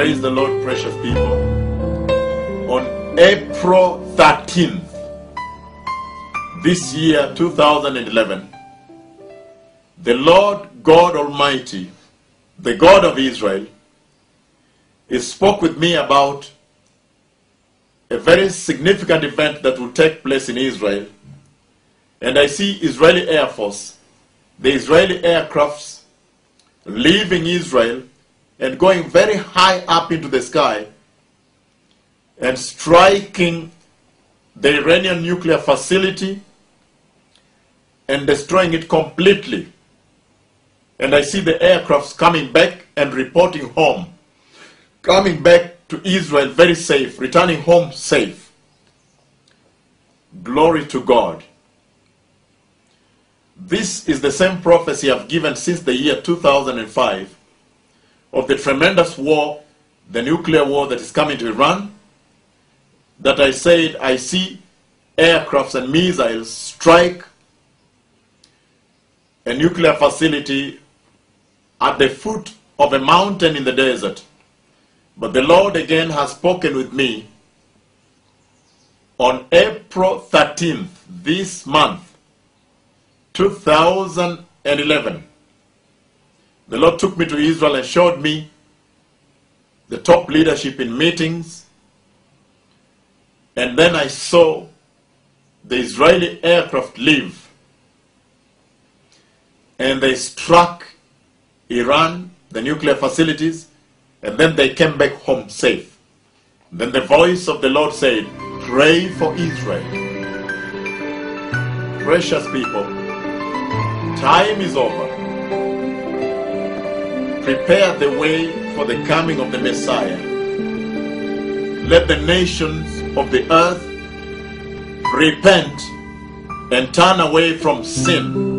Praise the Lord, precious people. On April 13th, this year, 2011, the Lord God Almighty, the God of Israel, He spoke with me about a very significant event that will take place in Israel. And I see Israeli Air Force, the Israeli aircrafts, leaving Israel and going very high up into the sky and striking the Iranian nuclear facility and destroying it completely. And I see the aircrafts coming back and reporting home, coming back to Israel very safe, returning home safe. Glory to God. This is the same prophecy I've given since the year 2005 of the tremendous war, the nuclear war that is coming to Iran, that I said I see aircrafts and missiles strike a nuclear facility at the foot of a mountain in the desert. But the Lord again has spoken with me on April 13th, this month, 2011. The Lord took me to Israel and showed me the top leadership in meetings. And then I saw the Israeli aircraft leave. And they struck Iran, the nuclear facilities, and then they came back home safe. Then the voice of the Lord said, "Pray for Israel." Precious people, time is over. Prepare the way for the coming of the Messiah. Let the nations of the earth repent and turn away from sin.